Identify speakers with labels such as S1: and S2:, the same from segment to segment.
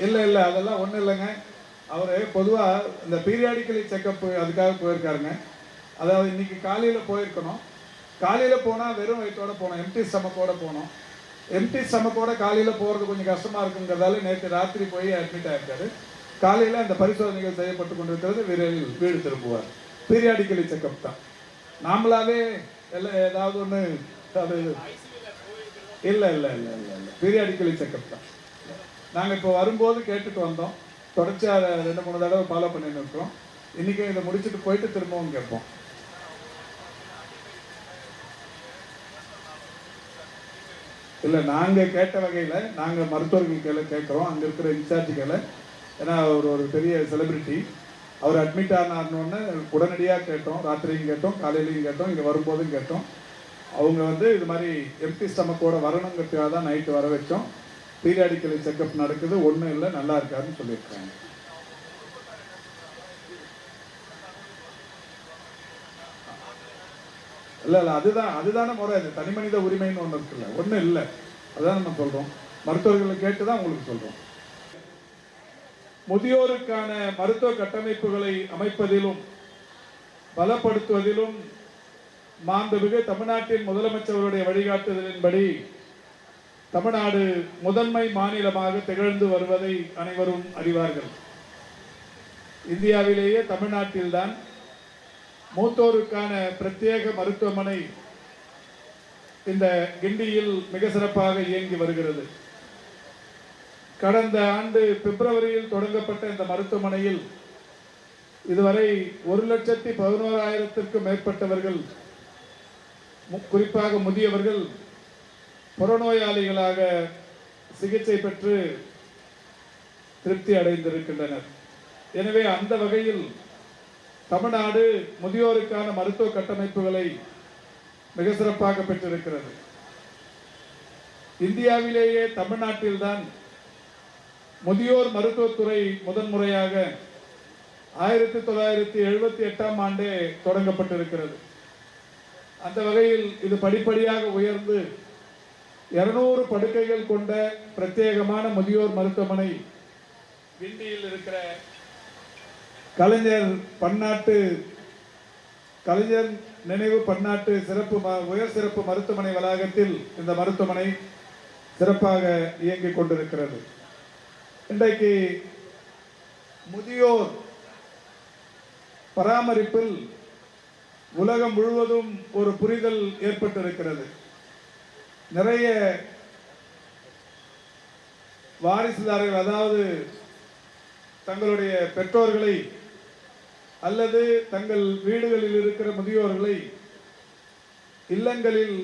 S1: இல்லை இல்லை, அதெல்லாம் ஒன்றும் இல்லைங்க. அவர் பொதுவாக இந்த பீரியாடிக்கலி செக்கப் அதுக்காக போயிருக்காருங்க. அதாவது இன்னைக்கு காலையில் போயிருக்கணும். காலையில் போனால் வெறும் வயிற்றோட போனோம், எம்டி ஸ்டமக்கோட போனோம். எம்டி ஸ்டமக்கோட காலையில் போகிறது கொஞ்சம் கஷ்டமாக இருக்குங்கிறதால நேற்று ராத்திரி போய் அட்மிட் ஆகிருக்காரு. காலையில் அந்த பரிசோதனைகள் செய்யப்பட்டு கொண்டிருக்கிறது. விரைவில் வீடு திரும்புவார். பீரியாடிக்கலி செக்கப் தான். நாமளாவே எல்லாம் ஏதாவது ஒன்று அது இல்லை இல்லை இல்லை இல்லை இல்லை, பீரியாடிக்கலி செக்கப் தான். நாங்கள் இப்போ வரும்போது கேட்டுட்டு வந்தோம். தொடர்ச்சியாக 2-3 தடவை ஃபாலோ பண்ணின்னு இருக்கோம். இன்றைக்கும் இதை முடிச்சுட்டு போயிட்டு திரும்பவும் கேட்போம். இல்லை, நாங்கள் கேட்ட வகையில் நாங்கள் மருத்துவர்கள் கேட்குறோம், அங்கே இருக்கிற இன்சார்ஜுகளை. ஏன்னா அவர் ஒரு பெரிய செலிபிரிட்டி. அவர் அட்மிட் ஆனார்னோடனே உடனடியாக கேட்டோம். ராத்திரியும் கேட்டோம், காலையிலையும் கேட்டோம், இங்கே வரும்போதும் கேட்டோம். அவங்க இது மாதிரி எம்டி ஸ்டமக்கோட வரணுங்கிறதுக்காக தான் நைட்டு வர வச்சோம். பீரியாடிக்கலி செக்கப் நடக்குது, ஒன்றும் இல்லை, நல்லா இருக்காருன்னு சொல்லியிருக்காங்க. இல்லை இல்லை, அதுதானே முறை. அது தனி மனித உரிமைன்னு ஒன்று இருக்குல்ல, ஒன்றும் இல்லை. அதுதான் நம்ம சொல்கிறோம். மருத்துவர்களை கேட்டு தான் உங்களுக்கு சொல்கிறோம். முதியோருக்கான மருத்துவ கட்டமைப்புகளை அமைப்பதிலும் பலப்படுத்துவதிலும் மாண்புமிகு தமிழ்நாட்டின் முதலமைச்சருடைய வழிகாட்டுதலின்படி தமிழ்நாடு முதன்மை மாநிலமாக திகழ்ந்து வருவதை அனைவரும் அறிவார்கள். இந்தியாவிலேயே தமிழ்நாட்டில்தான் மூத்தோருக்கான பிரத்யேக மருத்துவமனை இந்த கிண்டியில் மிக சிறப்பாக இயங்கி வருகிறது. கடந்த ஆண்டு பிப்ரவரியில் தொடங்கப்பட்ட இந்த மருத்துவமனையில் இதுவரை 1,11,000க்கும் மேற்பட்டவர்கள், குறிப்பாக முதியவர்கள், புறநோயாளிகளாக சிகிச்சை பெற்று திருப்தி அடைந்திருக்கின்றனர். எனவே அந்த வகையில் தமிழ்நாடு முதியோருக்கான மருத்துவ கட்டமைப்புகளை மிக சிறப்பாக பெற்றிருக்கிறது. இந்தியாவிலேயே தமிழ்நாட்டில்தான் முதியோர் மருத்துவத்துறை முதன்முறையாக 1978ஆம் ஆண்டே தொடங்கப்பட்டிருக்கிறது. அந்த வகையில் இது படிப்படியாக உயர்ந்து 200 படுக்கைகள் கொண்ட பிரத்யேகமான முதியோர் மருத்துவமனை கிண்டியில் இருக்கிற கலைஞர் நினைவு பன்னாட்டு உயர் சிறப்பு மருத்துவமனை வளாகத்தில் இந்த மருத்துவமனை சிறப்பாக இயங்கிக் கொண்டிருக்கிறது. இன்றைக்கு முதியோர் பராமரிப்பில் உலகம் முழுவதும் ஒரு புரிதல் ஏற்பட்டிருக்கிறது. நிறைய வாரிசுதாரர்கள், அதாவது தங்களுடைய பெற்றோர்களை அல்லது தங்கள் வீடுகளில் இருக்கிற முதியோர்களை இல்லங்களில்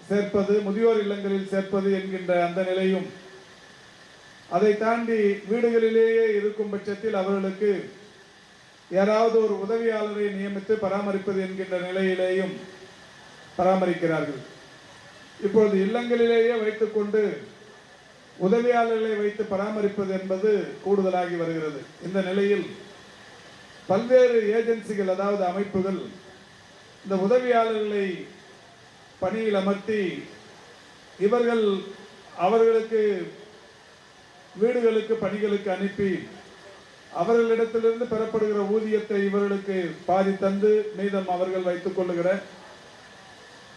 S1: சேர்ப்பது, முதியோர் இல்லங்களில் சேர்ப்பது என்கின்ற அந்த நிலையும், அதை தாண்டி வீடுகளிலேயே இருக்கும் பட்சத்தில் அவர்களுக்கு யாராவது ஒரு உதவியாளரை நியமித்து பராமரிப்பது என்கின்ற நிலையிலேயும் பராமரிக்கிறார்கள். இப்பொழுது இல்லங்களிலேயே வைத்துக்கொண்டு உதவியாளர்களை வைத்து பராமரிப்பது என்பது கூடுதலாகி வருகிறது. இந்த நிலையில் பல்வேறு ஏஜென்சிகள், அதாவது அமைப்புகள், இந்த உதவியாளர்களை பணியில் அமர்த்தி இவர்கள் அவர்களுக்கு வீடுகளுக்கு பணிகளுக்கு அனுப்பி அவர்களிடத்திலிருந்து பெறப்படுகிற ஊதியத்தை இவர்களுக்கு பாதி தந்து மீதம் அவர்கள் வைத்துக் கொள்ளுகிற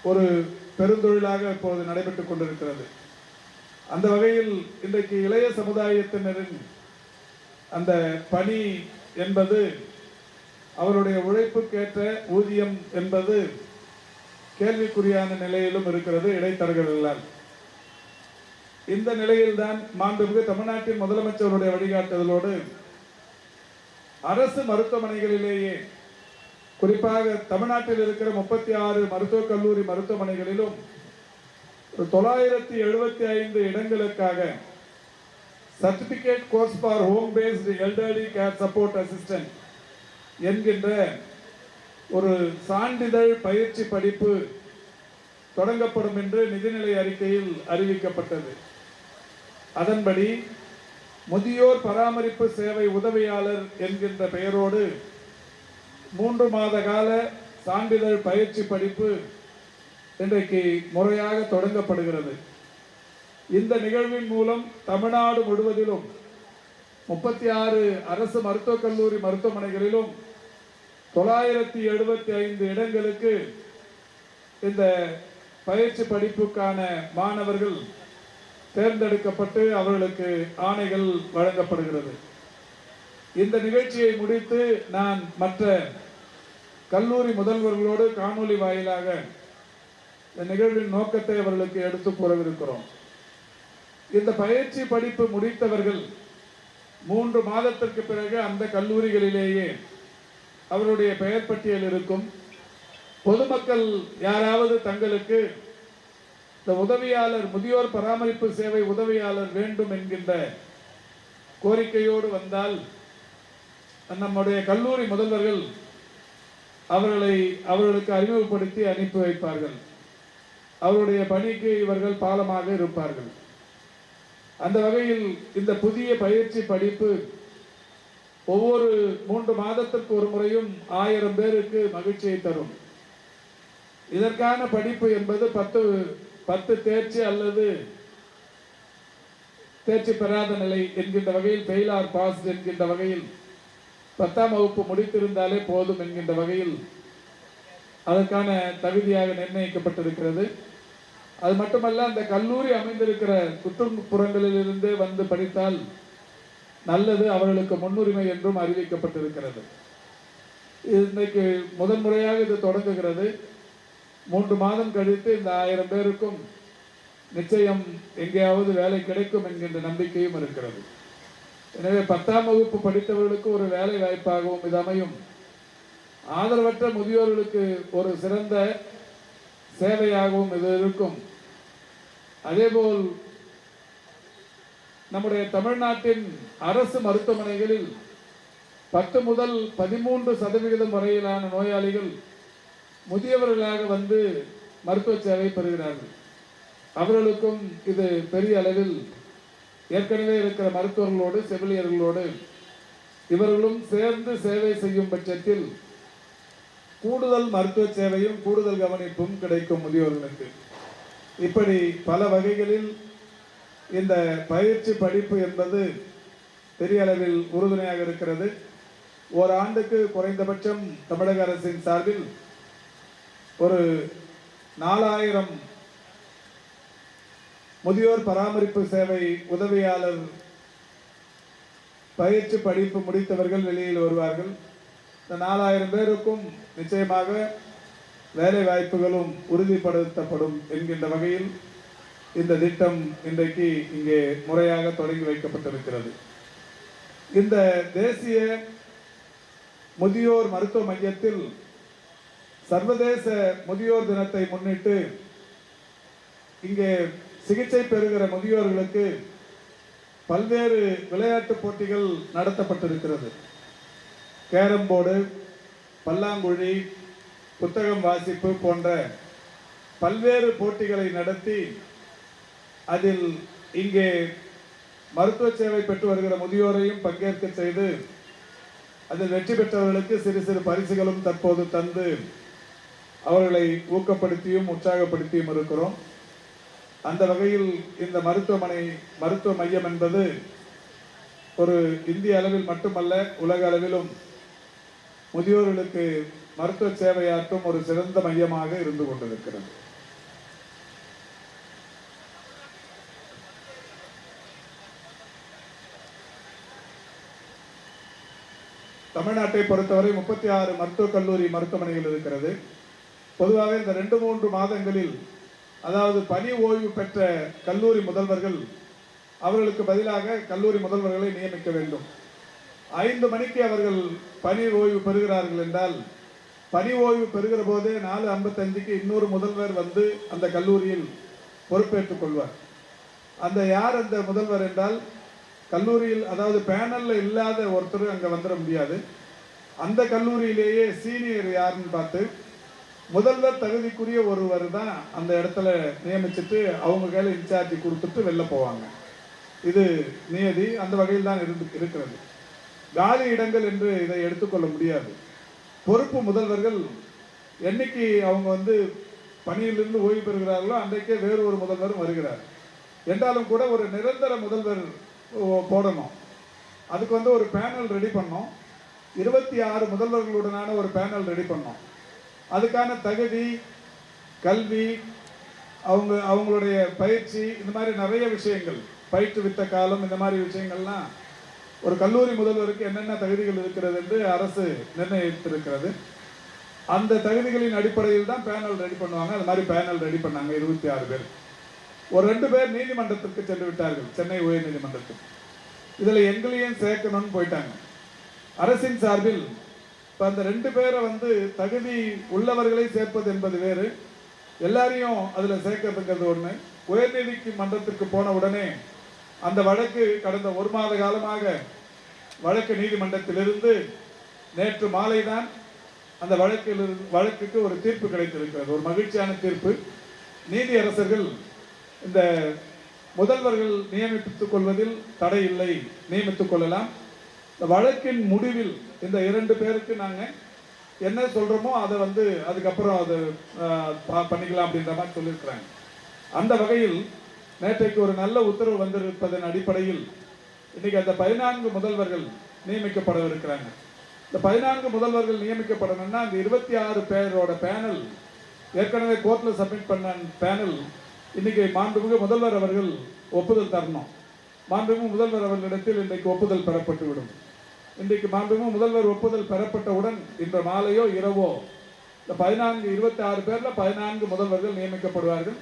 S1: ஒரு பெருந்தொழிலாக இப்போது நடைபெற்றுக் கொண்டிருக்கிறது. அந்த வகையில் இன்றைக்கு இளைய சமுதாயத்தினரின் அந்த பணி என்பது, அவருடைய உழைப்புக்கேற்ற ஊதியம் என்பது கேள்விக்குறியான நிலையிலும் இருக்கிறது இடைத்தரகர்களால். இந்த நிலையில்தான் மாண்புமிகு தமிழ்நாட்டின் முதலமைச்சருடைய வழிகாட்டுதலோடு அரசு மருத்துவமனைகளிலேயே, குறிப்பாக தமிழ்நாட்டில் இருக்கிற 36 மருத்துவக் கல்லூரி மருத்துவமனைகளிலும் 975 இடங்களுக்காக certificate course for home based elderly care support assistant என்கின்ற ஒரு சான்றிதழ் பயிற்சி படிப்பு தொடங்கப்படும் என்று நிதிநிலை அறிக்கையில் அறிவிக்கப்பட்டது. அதன்படி முதியோர் பராமரிப்பு சேவை உதவியாளர் என்கின்ற பெயரோடு 3 மாத கால சான்றிதழ் பயிற்சி படிப்பு இன்றைக்கு முறையாக தொடங்கப்படுகிறது. இந்த நிகழ்வின் மூலம் தமிழ்நாடு முழுவதிலும் 36 அரசு மருத்துவக் கல்லூரி மருத்துவமனைகளிலும் 975 இடங்களுக்கு இந்த பயிற்சி படிப்புக்கான மாணவர்கள் தேர்ந்தெடுக்கப்பட்டு அவர்களுக்கு ஆணைகள் வழங்கப்படுகிறது. இந்த நிகழ்ச்சியை முடித்து நான் மற்ற கல்லூரி முதல்வர்களோடு காணொலி வாயிலாக இந்த நிகழ்வின் நோக்கத்தை அவர்களுக்கு எடுத்து கூறவிருக்கிறோம். இந்த பயிற்சி படிப்பு முடித்தவர்கள் 3 மாதத்திற்கு பிறகு அந்த கல்லூரிகளிலேயே அவருடைய பெயர் பட்டியல் இருக்கும். பொதுமக்கள் யாராவது தங்களுக்கு இந்த உதவியாளர், முதியோர் பராமரிப்பு சேவை உதவியாளர் வேண்டும் என்கின்ற கோரிக்கையோடு வந்தால் நம்முடைய கல்லூரி முதல்வர்கள் அவர்களுக்கு அறிமுகப்படுத்தி அனுப்பி வைப்பார்கள். அவருடைய பணிக்கு இவர்கள் பாலமாக இருப்பார்கள். அந்த வகையில் இந்த புதிய பயிற்சி படிப்பு ஒவ்வொரு 3 மாதத்திற்கு ஒரு முறையும் 1000 பேருக்கு மகிழ்ச்சியை தரும். இதற்கான படிப்பு என்பது 10 தேர்ச்சி அல்லது தேர்ச்சி பெறாத நிலை என்கின்ற வகையில், ஃபெயில் ஆர் பாஸ் என்கின்ற வகையில் 10ஆம் வகுப்பு முடித்திருந்தாலே போதும் என்கின்ற வகையில் அதற்கான தகுதியாக நிர்ணயிக்கப்பட்டிருக்கிறது. அது மட்டுமல்ல, அந்த கல்லூரி அமைந்திருக்கிற சுற்றுப்புறங்களிலிருந்தே வந்து படித்தால் நல்லது, அவர்களுக்கு முன்னுரிமை என்றும் அறிவிக்கப்பட்டிருக்கிறது. இன்றைக்கு முதன் முறையாக இது தொடங்குகிறது. 3 மாதம் கழித்து இந்த 1000 பேருக்கும் நிச்சயம் எங்கேயாவது வேலை கிடைக்கும் என்கின்ற நம்பிக்கையும் இருக்கிறது. எனவே 10ஆம் வகுப்பு படித்தவர்களுக்கு ஒரு வேலை வாய்ப்பாகவும் இது அமையும். ஆதரவற்ற முதியோர்களுக்கு ஒரு சிறந்த சேவையாகவும் இது இருக்கும். அதேபோல் நம்முடைய தமிழ்நாட்டின் அரசு மருத்துவமனைகளில் 10 முதல் 13% வரையிலான நோயாளிகள் முதியவர்களாக வந்து மருத்துவ சேவை பெறுகிறார்கள். அவர்களுக்கும் இது பெரிய அளவில் ஏற்கனவே இருக்கிற மருத்துவர்களோடு செவிலியர்களோடு இவர்களும் சேர்ந்து சேவை செய்யும் பட்சத்தில் கூடுதல் மருத்துவ சேவையும் கூடுதல் கவனிப்பும் கிடைக்கும் முதியோர்களுக்கு. இப்படி பல வகைகளில் இந்த பயிற்சி படிப்பு என்பது பெரிய அளவில் உறுதுணையாக இருக்கிறது. ஓராண்டுக்கு குறைந்தபட்சம் தமிழக அரசின் சார்பில் ஒரு 4000 முதியோர் பராமரிப்பு சேவை உதவியாளர் பயிற்சி படிப்பு முடித்தவர்கள் வெளியில் வருவார்கள். இந்த 4000 பேருக்கும் நிச்சயமாக வேலை வாய்ப்புகளும் உறுதிப்படுத்தப்படும் என்கின்ற வகையில் இந்த திட்டம் இன்றைக்கு இங்கே முறையாக தொடங்கி வைக்கப்பட்டிருக்கிறது. இந்த தேசிய முதியோர் மருத்துவ மையத்தில் சர்வதேச முதியோர் தினத்தை முன்னிட்டு இங்கே சிகிச்சை பெறுகிற முதியோர்களுக்கு பல்வேறு விளையாட்டு போட்டிகள் நடத்தப்பட்டிருக்கிறது. கேரம் போர்டு, பல்லாங்குழி, புத்தகம் வாசிப்பு போன்ற பல்வேறு போட்டிகளை நடத்தி அதில் இங்கே மருத்துவ சேவை பெற்று வருகிற முதியோரையும் பங்கேற்க செய்து அதில் வெற்றி பெற்றவர்களுக்கு சிறு சிறு பரிசுகளும் தற்போது தந்து அவர்களை ஊக்கப்படுத்தியும் உற்சாகப்படுத்தியும் இருக்கிறோம். அந்த வகையில் இந்த மருத்துவ மையம் என்பது ஒரு இந்திய அளவில் மட்டுமல்ல, உலக அளவிலும் முதியோர்களுக்கு மருத்துவ சேவையாற்றும் ஒரு சிறந்த மையமாக இருந்து கொண்டிருக்கிறது. தமிழ்நாட்டை பொறுத்தவரை 36 மருத்துவக் கல்லூரி மருத்துவமனைகள் இருக்கிறது. பொதுவாக இந்த 2-3 மாதங்களில், அதாவது பணி ஓய்வு பெற்ற கல்லூரி முதல்வர்கள் அவர்களுக்கு பதிலாக கல்லூரி முதல்வர்களை நியமிக்க வேண்டும். 5 மணிக்கு அவர்கள் பணி ஓய்வு பெறுகிறார்கள் என்றால், பணி ஓய்வு பெறுகிற போதே 4:55க்கு இன்னொரு முதல்வர் வந்து அந்த கல்லூரியில் பொறுப்பேற்றுக் கொள்வார். யார் அந்த முதல்வர் என்றால், கல்லூரியில் அதாவது பேனல்ல இல்லாத ஒருத்தர் அங்கே வந்துட முடியாது. அந்த கல்லூரியிலேயே சீனியர் யாருன்னு பார்த்து முதல்வர் தகுதிக்குரிய ஒருவர் தான் அந்த இடத்துல நியமிச்சுட்டு அவங்க கையில் இன்சார்ஜ் கொடுத்துட்டு வெளில போவாங்க. இது நியதி. அந்த வகையில் தான் இருக்கிறது. காலி இடங்கள் என்று இதை எடுத்துக்கொள்ள முடியாது. பொறுப்பு முதல்வர்கள் என்னைக்கு அவங்க வந்து பணியிலிருந்து ஓய்வு பெறுகிறார்களோ அன்றைக்கே வேறு ஒரு முதல்வரும் வருகிறார். என்றாலும் கூட ஒரு நிரந்தர முதல்வர் போடணும். அதுக்கு வந்து ஒரு பேனல் ரெடி பண்ணோம். 26 முதல்வர்களுடனான ஒரு பேனல் ரெடி பண்ணோம். அதுக்கான தகுதி, கல்வி, அவங்களுடைய பயிற்சி, இந்த மாதிரி நிறைய விஷயங்கள், பயிற்றுவித்த காலம், இந்த மாதிரி விஷயங்கள்லாம் ஒரு கல்லூரி முதல்வருக்கு என்னென்ன தகுதிகள் இருக்கிறது என்று அரசு நிர்ணயித்திருக்கிறது. அந்த தகுதிகளின் அடிப்படையில் தான் பேனல் ரெடி பண்ணுவாங்க. அது மாதிரி பேனல் ரெடி பண்ணாங்க 26 பேர். ஒரு 2 பேர் நீதிமன்றத்திற்கு சென்று விட்டார்கள், சென்னை உயர் நீதிமன்றத்துக்கு. இதில் எங்களையும் சேர்க்கணும்னு போயிட்டாங்க. அரசின் சார்பில் இப்போ அந்த 2 பேரை வந்து தகுதி உள்ளவர்களை சேர்ப்பது என்பது வேறு, எல்லாரையும் அதில் சேர்க்கறதுங்கிறது ஒன்று. உயர்நீதிக்கு மன்றத்திற்கு போன உடனே அந்த வழக்கு கடந்த 1 மாத காலமாக வழக்கு நீதிமன்றத்திலிருந்து நேற்று மாலை தான் அந்த வழக்குக்கு ஒரு தீர்ப்பு கிடைத்திருக்கிறது. ஒரு மகிழ்ச்சியான தீர்ப்பு. நீதியரசர்கள் இந்த முதல்வர்கள் நியமித்துக் கொள்வதில் தடை இல்லை, நியமித்துக் கொள்ளலாம். இந்த வழக்கின் முடிவில் இந்த 2 பேருக்கு நாங்கள் என்ன சொல்கிறோமோ அதை வந்து அதுக்கப்புறம் அதை பண்ணிக்கலாம் அப்படின்ற மாதிரி சொல்லியிருக்கிறாங்க. அந்த வகையில் நேற்றைக்கு ஒரு நல்ல உத்தரவு வந்திருப்பதன் அடிப்படையில் இன்னைக்கு அந்த 14 முதல்வர்கள் நியமிக்கப்படவிருக்கிறாங்க. இந்த 14 முதல்வர்கள் நியமிக்கப்படணும்னா அந்த 26 பேரோட பேனல் ஏற்கனவே கோர்ட்டில் சப்மிட் பண்ண பேனல் இன்னைக்கு மாண்புமிகு முதல்வர் அவர்கள் ஒப்புதல் தரணும். மாண்புமிகு முதல்வர் அவர்களிடத்தில் இன்றைக்கு ஒப்புதல் பெறப்பட்டுவிடும். இன்றைக்கு மாண்புமிகு முதல்வர் ஒப்புதல் பெறப்பட்டவுடன் இன்று மாலையோ இரவோ இந்த 26 பேர்ல 14 முதல்வர்கள் நியமிக்கப்படுவார்கள்.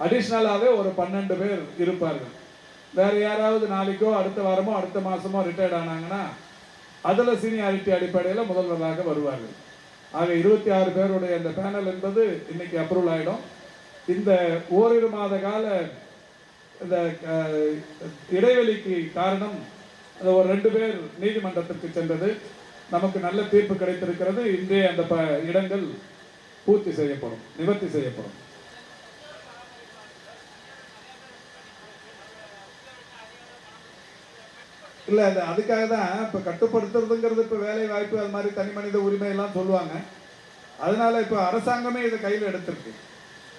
S1: அடிஷ்னலாகவே ஒரு 12 பேர் இருப்பார்கள். வேற யாராவது நாளைக்கோ அடுத்த வாரமோ அடுத்த மாசமோ ரிட்டையர்ட் ஆனாங்கன்னா அதில் சீனியாரிட்டி அடிப்படையில் முதல்வராக வருவார்கள். ஆக 26 பேருடைய அந்த பேனல் என்பது இன்னைக்கு அப்ரூவல் ஆகிடும். இந்த ஓரிரு மாத கால இந்த இடைவெளிக்கு காரணம் அந்த ஒரு 2 பேர் நீதிமன்றத்திற்கு சென்றது. நமக்கு நல்ல தீர்ப்பு கிடைத்திருக்கிறது. இன்றைய அந்த இடங்கள் பூர்த்தி செய்யப்படும், நிவர்த்தி செய்யப்படும். இல்லை, அது அதுக்காக தான் இப்போ கட்டுப்படுத்துறதுங்கிறது இப்போ வேலை வாய்ப்பு அது மாதிரி தனி மனித உரிமை எல்லாம் சொல்லுவாங்க. அதனால இப்போ அரசாங்கமே இதை கையில் எடுத்திருக்கு.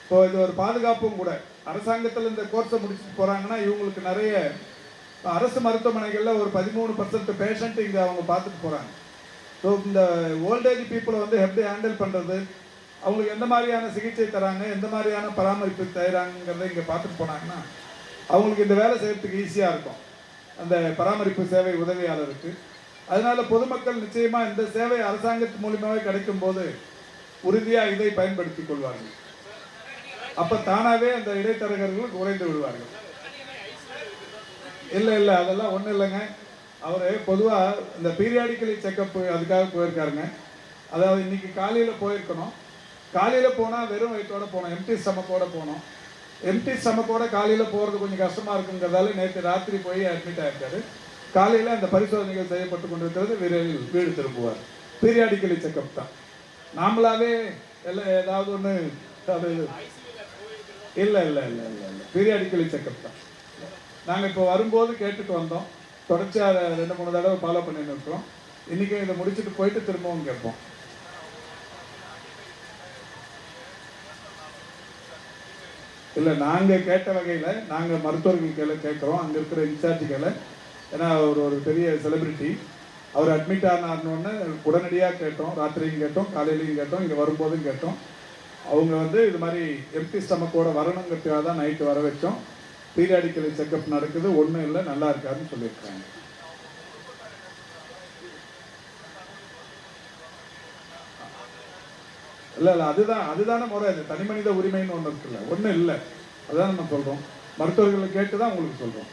S1: இப்போ இது ஒரு பாதுகாப்பும் கூட. அரசாங்கத்தில் இந்த கோர்ஸை முடிச்சுட்டு போகிறாங்கன்னா இவங்களுக்கு நிறைய அரசு மருத்துவமனைகளில் ஒரு 13% பேஷண்ட் இங்கே அவங்க பார்த்துட்டு போகிறாங்க. ஸோ இந்த ஓல்டேஜ் பீப்புளை வந்து எப்படி ஹேண்டில் பண்ணுறது, அவங்களுக்கு எந்த மாதிரியான சிகிச்சை தராங்க, எந்த மாதிரியான பராமரிப்பு தராங்கிறத இங்கே பார்த்துட்டு போனாங்கன்னா அவங்களுக்கு இந்த வேலை செய்யறதுக்கு ஈஸியாக இருக்கும் அந்த பராமரிப்பு சேவை உதவியாளருக்கு. அதனால பொதுமக்கள் நிச்சயமாக இந்த சேவை அரசாங்கத்து மூலியமாகவே கிடைக்கும் போது உறுதியாக இதை பயன்படுத்தி கொள்வார்கள். அப்போ தானாகவே அந்த இடைத்தரகர்கள் குறைந்து விடுவார்கள். இல்லை அதெல்லாம் ஒன்றும் இல்லைங்க. அவர் பொதுவாக இந்த பீரியாடிக்கலி செக்கப் அதுக்காக போயிருக்காருங்க. அதாவது இன்னைக்கு காலையில் போயிருக்கணும். காலையில் போனால் வெறும் வயிற்றோட போனோம், எம்டி ஸ்டமக்கோட போனோம். எம்டி ஸ்டமக்கோட காலையில் போகிறது கொஞ்சம் கஷ்டமாக இருக்குங்கிறதால நேற்று ராத்திரி போய் அட்மிட் ஆகிருக்காரு. காலையில் அந்த பரிசோதனைகள் செய்யப்பட்டு கொண்டிருக்கிறது. விரைவில் வீடு திரும்புவார். பீரியாடிக்கலி செக்கப் தான். நாமளாவே எல்லாம் ஏதாவது ஒன்று அது இல்லை பீரியாடிக்கலி செக்கப் தான். நாங்கள் இப்போ வரும்போது கேட்டுட்டு வந்தோம். தொடர்ச்சியாக 2-3 தடவை ஃபாலோ பண்ணிட்டு இருக்கிறோம். இன்றைக்கும் இதை முடிச்சுட்டு போயிட்டு திரும்பவும் கேட்போம். இல்லை, நாங்கள் கேட்ட வகையில் நாங்கள் மருத்துவர்கள் கேட்குறோம். அங்கே இருக்கிற இன்சார்ஜுகளை, ஏன்னா அவர் ஒரு பெரிய செலிபிரிட்டி, அவர் அட்மிட் ஆனார்னு உடனடியாக கேட்டோம். ராத்திரியும் கேட்டோம், காலையிலையும் கேட்டோம், இங்கே வரும்போதும் கேட்டோம். அவங்க வந்து இது மாதிரி எம்டி ஸ்டமக்கோட வரணுங்கிறதுக்காக தான் நைட்டு வர வச்சோம். பீரியாடிக்கலி செக்கப் நடக்குது, ஒன்றும் இல்லை, நல்லா இருக்காருன்னு சொல்லியிருக்காங்க. இல்லை அதுதானே முறை. அது தனி மனித உரிமைன்னு ஒன்று இருக்குல்ல, ஒன்றும் இல்லை. அதான் நம்ம சொல்கிறோம். மருத்துவர்களை கேட்டு தான் உங்களுக்கு சொல்கிறோம்.